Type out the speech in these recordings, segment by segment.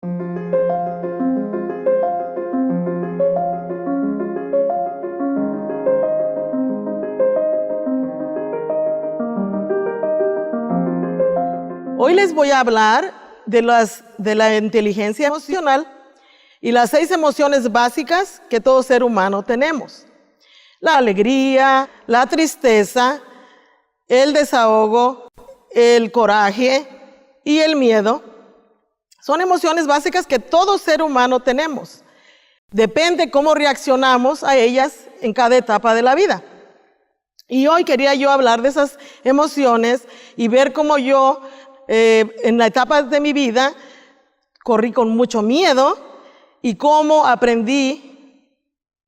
Hoy les voy a hablar de la inteligencia emocional y las 6 emociones básicas que todo ser humano tenemos. La alegría, la tristeza, el desahogo, el coraje y el miedo. Son emociones básicas que todo ser humano tenemos. Depende cómo reaccionamos a ellas en cada etapa de la vida. Y hoy quería yo hablar de esas emociones y ver cómo yo en la etapa de mi vida corrí con mucho miedo y cómo aprendí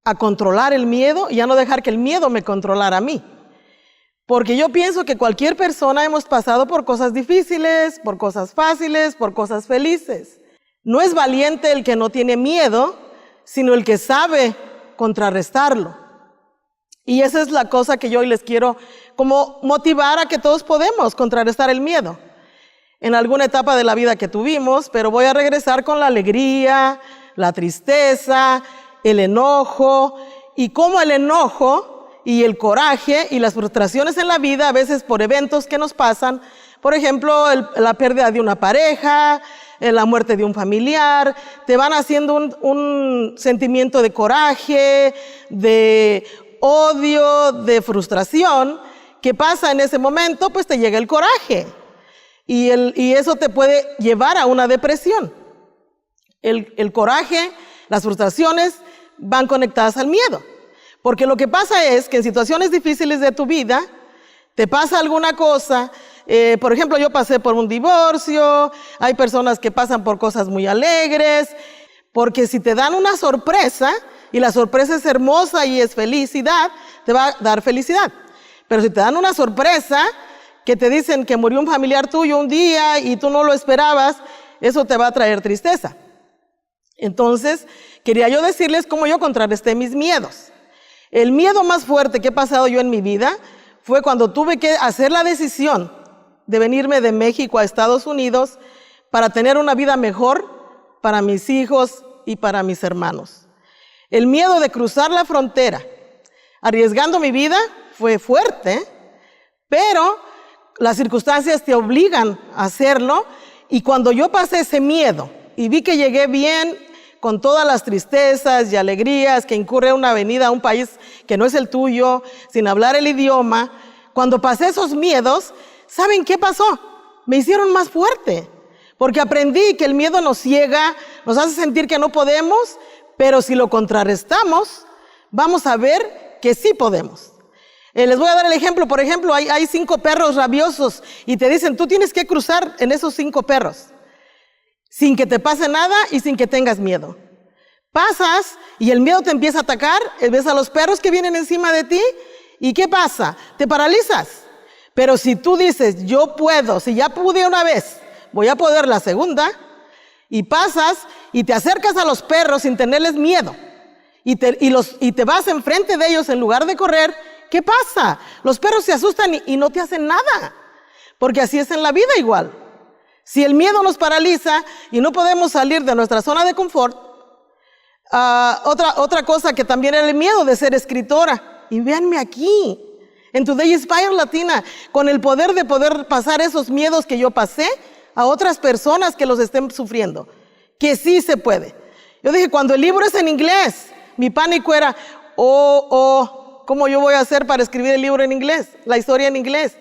a controlar el miedo y a no dejar que el miedo me controlara a mí. Porque yo pienso que cualquier persona hemos pasado por cosas difíciles, por cosas fáciles, por cosas felices. No es valiente el que no tiene miedo, sino el que sabe contrarrestarlo. Y esa es la cosa que yo hoy les quiero como motivar a que todos podemos contrarrestar el miedo en alguna etapa de la vida que tuvimos, pero voy a regresar con la alegría, la tristeza, el enojo, y cómo el enojo y el coraje y las frustraciones en la vida, a veces por eventos que nos pasan, por ejemplo, la pérdida de una pareja, la muerte de un familiar, te van haciendo un sentimiento de coraje, de odio, de frustración. ¿Qué pasa en ese momento? Pues te llega el coraje. Y eso te puede llevar a una depresión. El coraje, las frustraciones van conectadas al miedo. Porque lo que pasa es que en situaciones difíciles de tu vida, te pasa alguna cosa. Por ejemplo, yo pasé por un divorcio, hay personas que pasan por cosas muy alegres, porque si te dan una sorpresa, y la sorpresa es hermosa y es felicidad, te va a dar felicidad. Pero si te dan una sorpresa, que te dicen que murió un familiar tuyo un día y tú no lo esperabas, eso te va a traer tristeza. Entonces, quería yo decirles cómo yo contrarresté mis miedos. El miedo más fuerte que he pasado yo en mi vida fue cuando tuve que hacer la decisión de venirme de México a Estados Unidos para tener una vida mejor para mis hijos y para mis hermanos. El miedo de cruzar la frontera, arriesgando mi vida, fue fuerte, pero las circunstancias te obligan a hacerlo, y cuando yo pasé ese miedo y vi que llegué bien con todas las tristezas y alegrías que incurre una avenida a un país que no es el tuyo, sin hablar el idioma, cuando pasé esos miedos, ¿saben qué pasó? Me hicieron más fuerte, porque aprendí que el miedo nos ciega, nos hace sentir que no podemos, pero si lo contrarrestamos, vamos a ver que sí podemos. Les voy a dar el ejemplo. Por ejemplo, hay 5 perros rabiosos y te dicen, tú tienes que cruzar en esos 5 perros sin que te pase nada y sin que tengas miedo. Pasas y el miedo te empieza a atacar, ves a los perros que vienen encima de ti y ¿qué pasa? Te paralizas. Pero si tú dices, yo puedo, si ya pude una vez, voy a poder la segunda, y pasas y te acercas a los perros sin tenerles miedo y te vas enfrente de ellos en lugar de correr, ¿qué pasa? Los perros se asustan y no te hacen nada, porque así es en la vida igual. Si el miedo nos paraliza y no podemos salir de nuestra zona de confort, otra cosa que también era el miedo de ser escritora. Y véanme aquí, en Today Inspire Latina, con el poder de poder pasar esos miedos que yo pasé a otras personas que los estén sufriendo, que sí se puede. Yo dije, cuando el libro es en inglés, mi pánico era, ¿cómo yo voy a hacer para escribir el libro en inglés? La historia en inglés.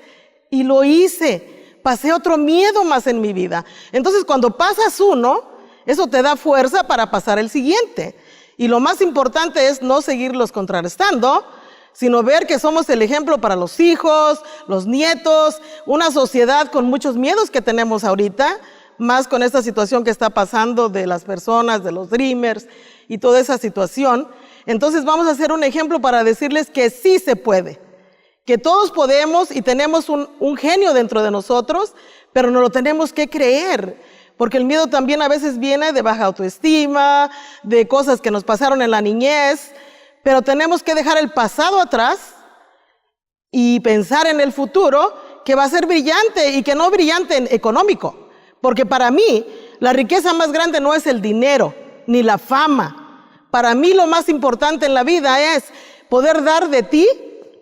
Y lo hice. Pasé otro miedo más en mi vida. Entonces, cuando pasas uno, eso te da fuerza para pasar el siguiente. Y lo más importante es no seguirlos contrarrestando, sino ver que somos el ejemplo para los hijos, los nietos, una sociedad con muchos miedos que tenemos ahorita, más con esta situación que está pasando de las personas, de los dreamers y toda esa situación. Entonces vamos a hacer un ejemplo para decirles que sí se puede, que todos podemos y tenemos un genio dentro de nosotros, pero no lo tenemos que creer, porque el miedo también a veces viene de baja autoestima, de cosas que nos pasaron en la niñez, pero tenemos que dejar el pasado atrás y pensar en el futuro, que va a ser brillante y que no brillante en económico, porque para mí La riqueza más grande no es el dinero ni la fama. Para mí lo más importante en la vida es poder dar de ti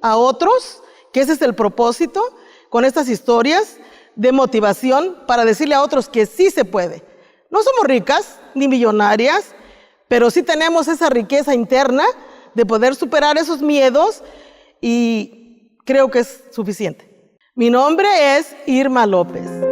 a otros, que ese es el propósito con estas historias de motivación para decirle a otros que sí se puede. No somos ricas ni millonarias, pero sí tenemos esa riqueza interna de poder superar esos miedos y creo que es suficiente. Mi nombre es Irma López.